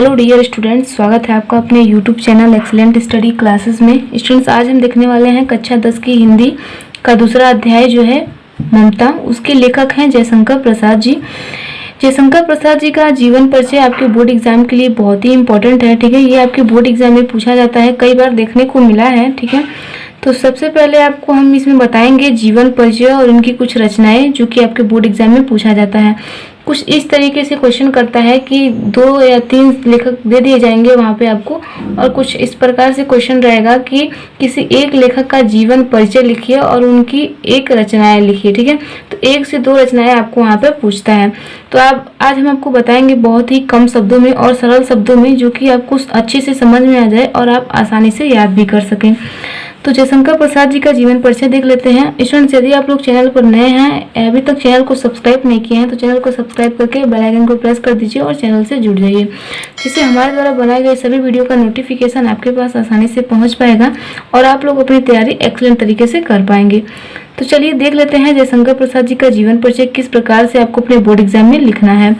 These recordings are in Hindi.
हेलो डियर स्टूडेंट्स, स्वागत है आपका अपने YouTube channel excellent study classes में। स्टूडेंट्स, आज हम देखने वाले हैं कक्षा 10 की हिंदी का दूसरा अध्याय जो है ममता। उसके लेखक हैं जयशंकर प्रसाद जी। जयशंकर प्रसाद जी का जीवन परिचय आपके बोर्ड एग्जाम के लिए बहुत ही इंपॉर्टेंट है। ठीक है, ये आपके बोर्ड एग्जाम में पूछा जाता है, कई बार देखने को मिला है। ठीक है, तो सबसे पहले आपको हम इसमें बताएंगे जीवन परिचय और उनकी कुछ रचनाएं जो कि आपके बोर्ड एग्जाम में पूछा जाता है। कुछ इस तरीके से क्वेश्चन करता है कि 2 या 3 लेखक दे दिए जाएंगे वहाँ पे आपको, और कुछ इस प्रकार से क्वेश्चन रहेगा कि किसी एक लेखक का जीवन परिचय लिखिए और उनकी एक रचनाएं लिखिए। ठीक है, तो 1 से 2 रचनाएं आपको वहाँ पे पूछता है। तो आज हम आपको बताएंगे बहुत ही कम शब्दों में और सरल शब्दों में, जो कि आपको अच्छे से समझ में आ जाए और आप आसानी से याद भी कर सकें। तो जयशंकर प्रसाद जी का जीवन परिचय देख लेते हैं। स्टूडेंट्स, यदि आप लोग चैनल पर नए हैं, अभी तक चैनल को सब्सक्राइब नहीं किए हैं, तो चैनल को सब्सक्राइब करके बेल आइकन को प्रेस कर दीजिए और चैनल से जुड़ जाइए, जिससे हमारे द्वारा बनाए गए सभी वीडियो का नोटिफिकेशन आपके पास आसानी से पहुंच पाएगा और आप लोग अपनी तैयारी एक्सीलेंट तरीके से कर पाएंगे। तो चलिए देख लेते हैं जयशंकर प्रसाद जी का जीवन परिचय किस प्रकार से आपको अपने बोर्ड एग्जाम में लिखना है।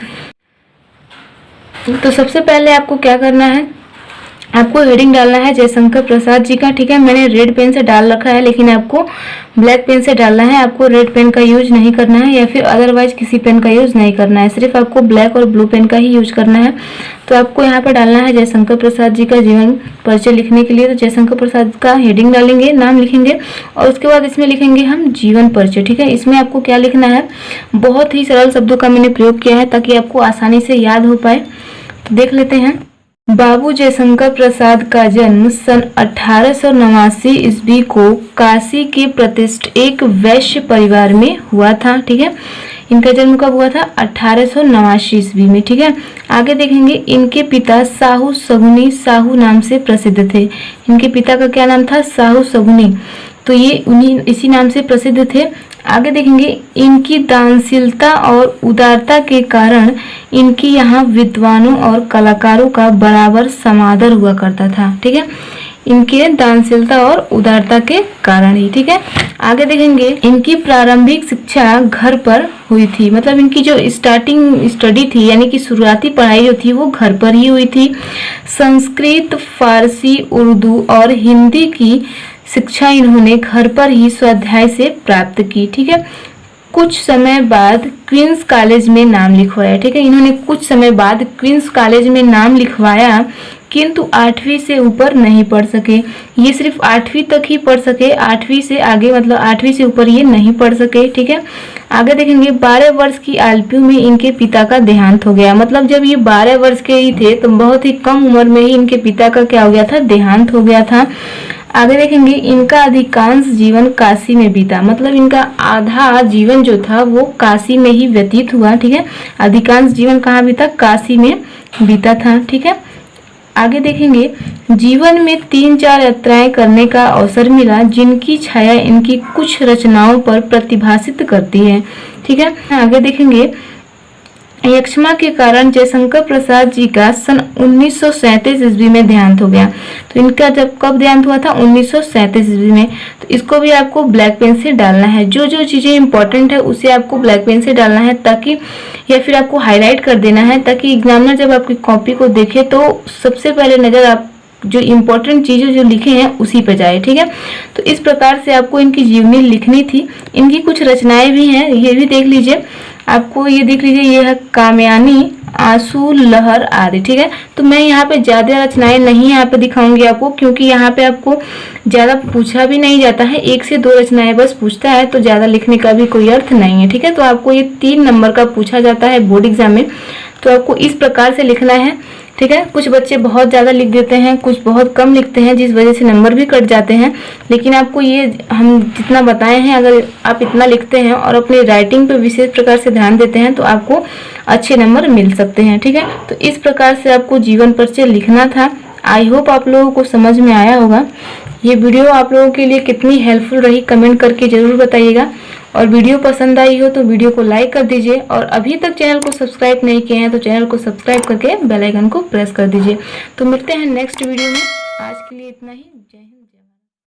तो सबसे पहले आपको क्या करना है, आपको हेडिंग डालना है जयशंकर प्रसाद जी का। ठीक है, मैंने रेड पेन से डाल रखा है, लेकिन आपको ब्लैक पेन से डालना है। आपको रेड पेन का यूज नहीं करना है या फिर अदरवाइज किसी पेन का यूज नहीं करना है, सिर्फ आपको ब्लैक और ब्लू पेन का ही यूज करना है। तो आपको यहाँ पर डालना है जयशंकर प्रसाद जी का जीवन परिचय लिखने के लिए। तो जयशंकर प्रसाद का हेडिंग डालेंगे, नाम लिखेंगे और उसके बाद इसमें लिखेंगे हम जीवन परिचय। ठीक है, इसमें आपको क्या लिखना है, बहुत ही सरल शब्दों का मैंने प्रयोग किया है ताकि आपको आसानी से याद हो पाए। तो देख लेते हैं। बाबू जयशंकर प्रसाद का जन्म सन 1889 ईस्वी को काशी के प्रतिष्ठित एक वैश्य परिवार में हुआ था। ठीक है, इनका जन्म कब हुआ था, 1889 ईस्वी में। ठीक है, आगे देखेंगे। इनके पिता साहू सगुनी साहू नाम से प्रसिद्ध थे। इनके पिता का क्या नाम था, साहू सगुनी, तो ये उन्हीं इसी नाम से प्रसिद्ध थे। आगे देखेंगे। इनकी दानशीलता और उदारता के कारण इनकी यहाँ विद्वानों और कलाकारों का बराबर समादर हुआ करता था। ठीक है, इनके दानशीलता और उदारता के कारण ही। ठीक है, आगे देखेंगे। इनकी प्रारंभिक शिक्षा घर पर हुई थी, मतलब इनकी जो स्टार्टिंग स्टडी थी यानी कि शुरुआती पढ़ाई जो थी वो घर पर ही हुई थी। संस्कृत, फारसी, उर्दू और हिंदी की शिक्षा इन्होंने घर पर ही स्वाध्याय से प्राप्त की। ठीक है, कुछ समय बाद क्वींस कॉलेज में नाम लिखवाया। ठीक है, इन्होंने कुछ समय बाद क्वींस कॉलेज में नाम लिखवाया, किंतु 8वीं से ऊपर नहीं पढ़ सके। ये सिर्फ 8वीं तक ही पढ़ सके, 8वीं से आगे मतलब 8वीं से ऊपर ये नहीं पढ़ सके। ठीक है, आगे देखेंगे। 12 वर्ष की आयु में इनके पिता का देहांत हो गया, मतलब जब ये 12 वर्ष के ही थे तो बहुत ही कम उम्र में ही इनके पिता का क्या हो गया था, देहांत हो गया था। आगे देखेंगे। इनका अधिकांश जीवन काशी में बीता, मतलब इनका आधा जीवन जो था वो काशी में ही व्यतीत हुआ। ठीक है, अधिकांश जीवन कहाँ बीता, काशी में बीता था। ठीक है, आगे देखेंगे। जीवन में 3-4 यात्राएं करने का अवसर मिला, जिनकी छाया इनकी कुछ रचनाओं पर प्रतिभासित करती है। ठीक है, आगे देखेंगे। यक्ष्मा के कारण जयशंकर प्रसाद जी का सन 1937 ईस्वी में देहांत हो गया। तो इनका जब कब देहांत हुआ था, 1937 ईस्वी में। तो इसको भी आपको ब्लैक पेन से डालना है, जो जो चीजें इंपॉर्टेंट है उसे आपको ब्लैक पेन से डालना है, ताकि या फिर आपको हाईलाइट कर देना है, ताकि एग्जामिनर जब आपकी कॉपी को देखे तो सबसे पहले नजर आप जो इम्पोर्टेंट चीजें जो लिखे हैं उसी पे जाए। ठीक है, तो इस प्रकार से आपको इनकी जीवनी लिखनी थी। इनकी कुछ रचनाएं भी हैं, ये भी देख लीजिए। आपको ये देख लीजिए, ये है कामयानी, आंसू, लहर आदि। ठीक है, तो मैं यहाँ पे ज्यादा रचनाएं नहीं यहाँ पे दिखाऊंगी आपको, क्योंकि यहाँ पे आपको ज्यादा पूछा भी नहीं जाता है, 1 से 2 रचनाएं बस पूछता है, तो ज्यादा लिखने का भी कोई अर्थ नहीं है। ठीक है, तो आपको ये 3 नंबर का पूछा जाता है बोर्ड एग्जाम में, तो आपको इस प्रकार से लिखना है। ठीक है, कुछ बच्चे बहुत ज़्यादा लिख देते हैं, कुछ बहुत कम लिखते हैं, जिस वजह से नंबर भी कट जाते हैं। लेकिन आपको ये हम जितना बताए हैं, अगर आप इतना लिखते हैं और अपनी राइटिंग पे विशेष प्रकार से ध्यान देते हैं तो आपको अच्छे नंबर मिल सकते हैं। ठीक है, तो इस प्रकार से आपको जीवन परिचय लिखना था। आई होप आप लोगों को समझ में आया होगा। ये वीडियो आप लोगों के लिए कितनी हेल्पफुल रही कमेंट करके ज़रूर बताइएगा, और वीडियो पसंद आई हो तो वीडियो को लाइक कर दीजिए, और अभी तक चैनल को सब्सक्राइब नहीं किए हैं तो चैनल को सब्सक्राइब करके बेल आइकन को प्रेस कर दीजिए। तो मिलते हैं नेक्स्ट वीडियो में, आज के लिए इतना ही। जय हिंद।